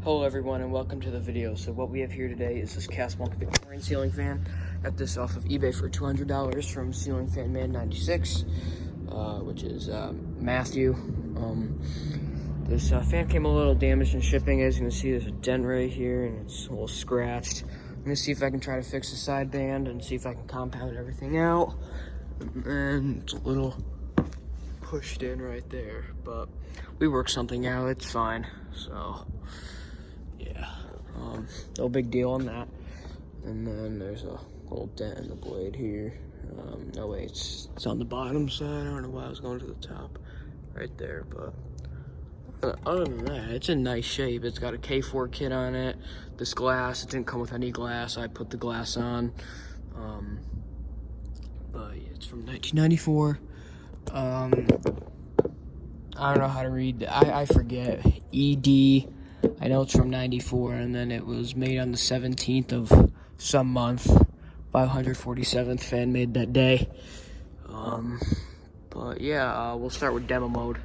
Hello everyone and welcome to the video. So what we have here today is this Casablanca Victorian ceiling fan. Got this off of eBay for $200 from Ceiling Fan Man 96, which is Matthew. This fan came a little damaged in shipping. As you can see, there's a dent right here and it's a little scratched. I'm gonna see if I can try to fix the side band and see if I can compound everything out. And it's a little pushed in right there, but we worked something out. It's fine. So yeah, no big deal on that. And then there's a little dent in the blade here. No way, it's on the bottom side. I don't know why I was going to the top right there, but other than that, it's in nice shape. It's got a K4 kit on it. This glass, it didn't come with any glass. I put the glass on. But yeah, it's from 1994. I don't know how to read. I forget. ED. I know it's from 94, and then it was made on the 17th of some month. 547th fan made that day. But yeah, we'll start with demo mode.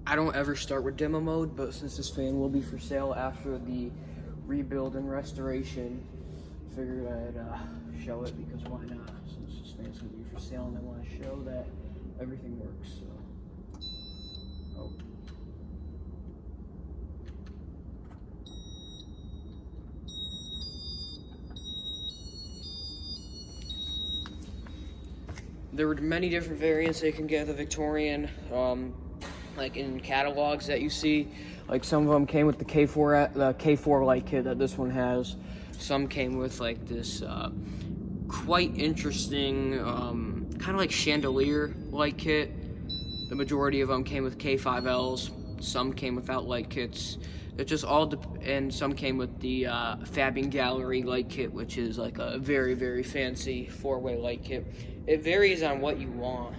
I don't ever start with demo mode, but since this fan will be for sale after the rebuild and restoration, I figured I'd show it, because why not? Since this fan's gonna be for sale and I want to show that everything works. So. Oh. There were many different variants that you can get the Victorian, like in catalogs that you see. Like some of them came with the K4 light kit that this one has. Some came with like this quite interesting kind of like chandelier light kit. The majority of them came with K5Ls. Some came without light kits. It just all and some came with the Fabian Gallery light kit, which is like a very, very fancy 4-way light kit. It varies on what you want.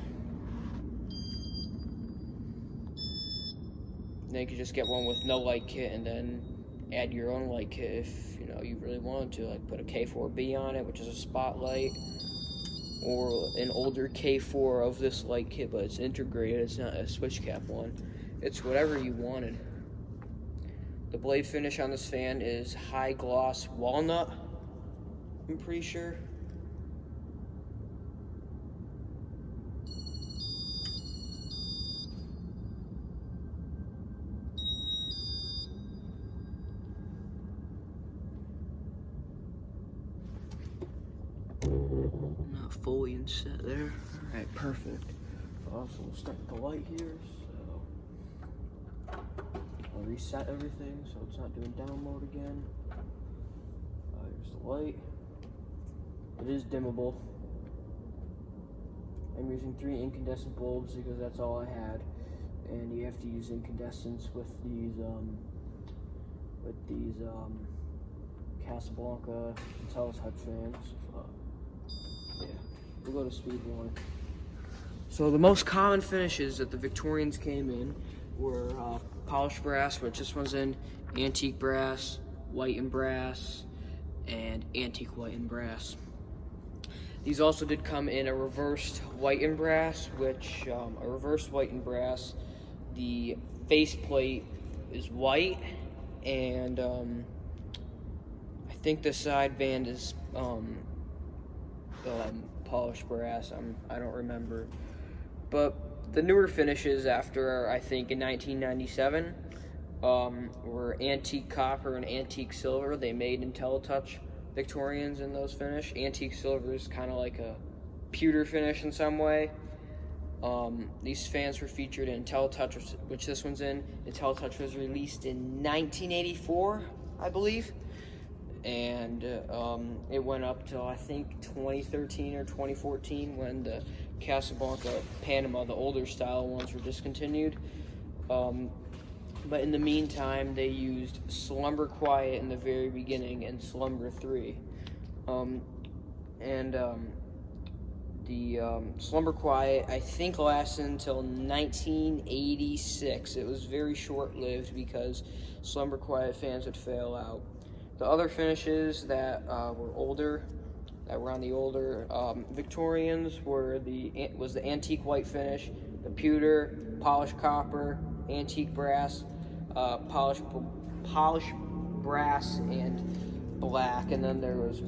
And then you could just get one with no light kit and then add your own light kit if you really wanted to, like put a K4B on it, which is a spotlight, or an older K4 of this light kit, but it's integrated. It's not a switch cap one. It's whatever you wanted. The blade finish on this fan is high gloss walnut, I'm pretty sure. Not fully in set there. Alright, perfect. So we'll start with the light here. So I'll reset everything so it's not doing down mode again. Here's the light. It is dimmable. I'm using 3 incandescent bulbs because that's all I had. And you have to use incandescents with these Casablanca IntelliTouch fans. Yeah, we'll go to speed 1. So the most common finishes that the Victorians came in were polished brass, which this one's in antique brass, white and brass, and antique white and brass. These also did come in a reversed white and brass, which a reversed white and brass, the faceplate is white, and I think the side band is polished brass. I don't remember, but the newer finishes after, I think in 1997, were antique copper and antique silver. They made IntelliTouch Victorians in those finish. Antique silver is kind of like a pewter finish in some way. These fans were featured in IntelliTouch, which this one's in. IntelliTouch was released in 1984, I believe. And it went up till I think 2013 or 2014 when the Casablanca Panama, the older style ones, were discontinued. But in the meantime, they used Slumber Quiet in the very beginning and Slumber 3. The Slumber Quiet, I think, lasted until 1986. It was very short-lived because Slumber Quiet fans would fail out. The other finishes that were older, that were on the older Victorians, was the antique white finish, the pewter, polished copper, antique brass, polished polished brass and black, and then there was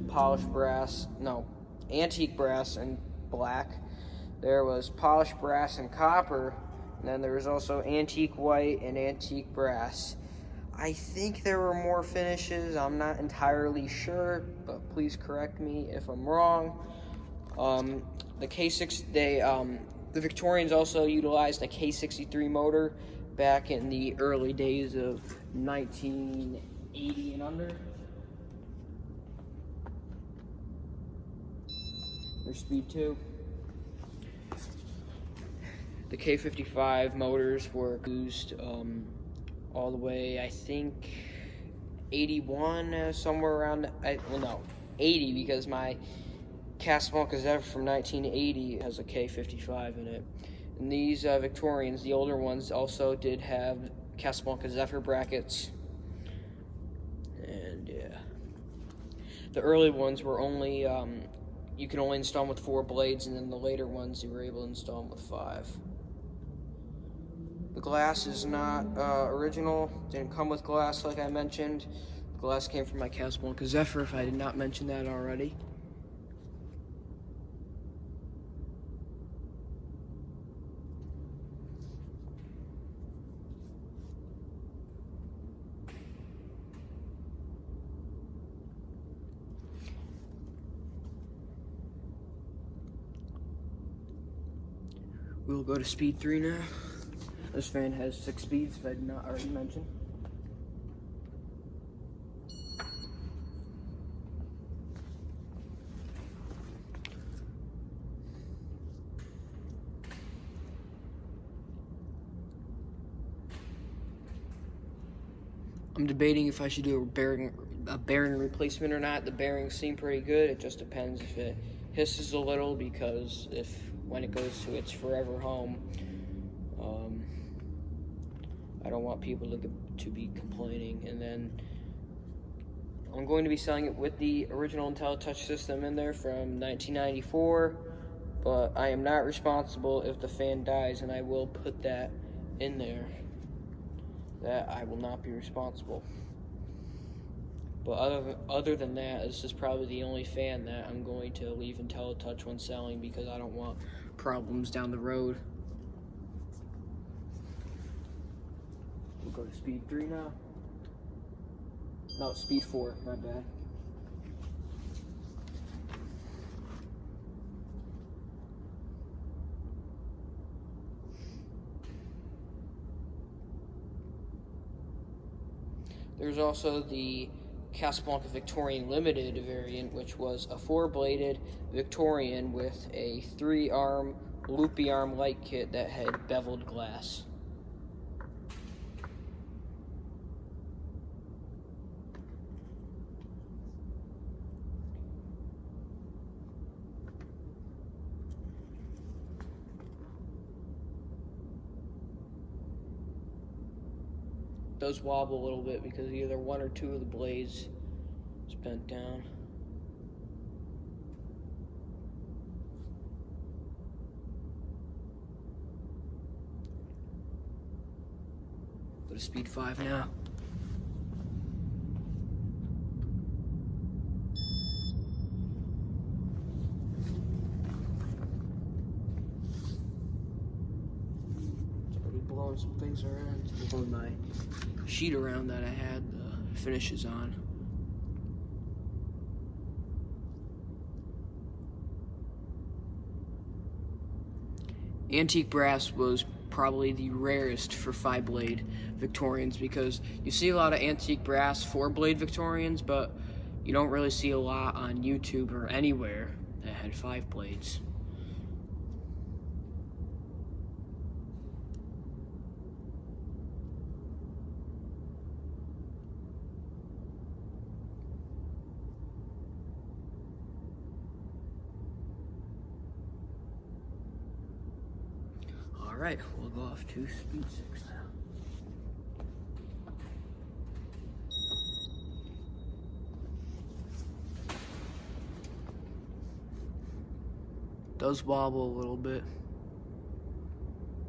antique brass and black. There was polished brass and copper, and then there was also antique white and antique brass. I think there were more finishes. I'm not entirely sure, but please correct me if I'm wrong. The Victorians also utilized a K63 motor back in the early days of 1980 and under. There's speed 2. The K55 motors were used all the way, I think, 81, somewhere around, 80, because my Casablanca Zephyr from 1980 has a K55 in it. And these Victorians, the older ones, also did have Casablanca Zephyr brackets. And yeah, the early ones were only, you could only install them with 4 blades, and then the later ones you were able to install them with 5. The glass is not original, didn't come with glass like I mentioned. The glass came from my Casablanca Zephyr, if I did not mention that already. We'll go to speed 3 now. This fan has 6 speeds, if I did not already mention. I'm debating if I should do a bearing replacement or not. The bearings seem pretty good. It just depends if it hisses a little, because when it goes to its forever home, I don't want people to be complaining. And then I'm going to be selling it with the original IntelliTouch system in there from 1994, but I am not responsible if the fan dies, and I will put that in there, that I will not be responsible. But other than that, this is probably the only fan that I'm going to leave IntelliTouch when selling, because I don't want problems down the road. We'll go to speed 3 now. No, speed 4, my bad. There's also the Casablanca Victorian Limited variant, which was a 4-bladed Victorian with a 3-arm, loopy arm light kit that had beveled glass. Does wobble a little bit because either 1 or 2 of the blades is bent down. Go to speed 5 now. It's already blowing some things around. It's blowing my sheet around that I had the finishes on. Antique brass was probably the rarest for 5-blade Victorians, because you see a lot of antique brass 4-blade Victorians, but you don't really see a lot on YouTube or anywhere that had 5 blades. Alright, we'll go off to speed 6 now. Does wobble a little bit.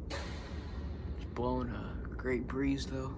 It's blowing a great breeze though.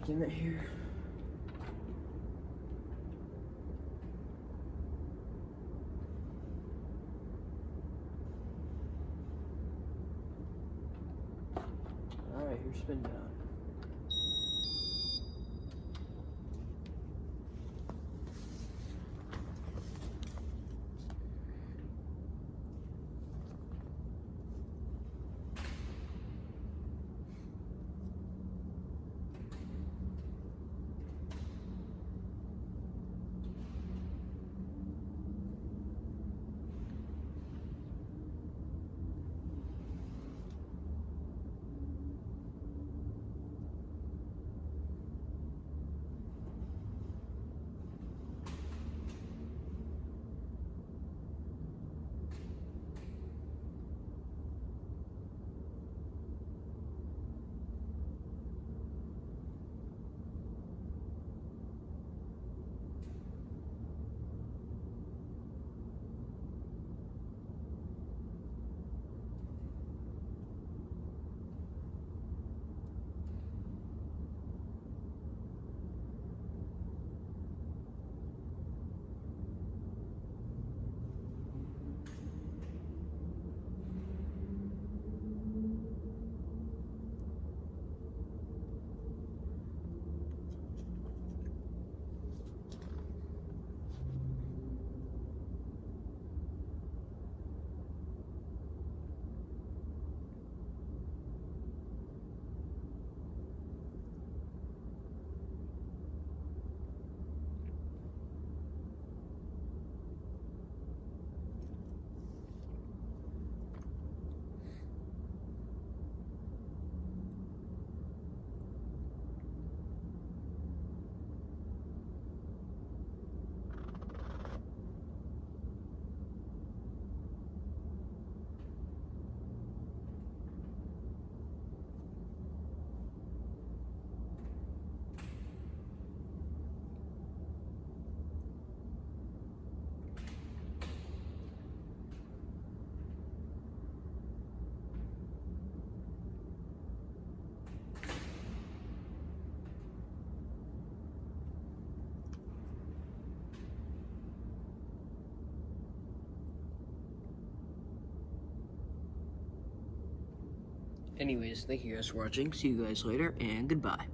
dim it here. Alright, here's spin down. Anyways, thank you guys for watching. See you guys later, and goodbye.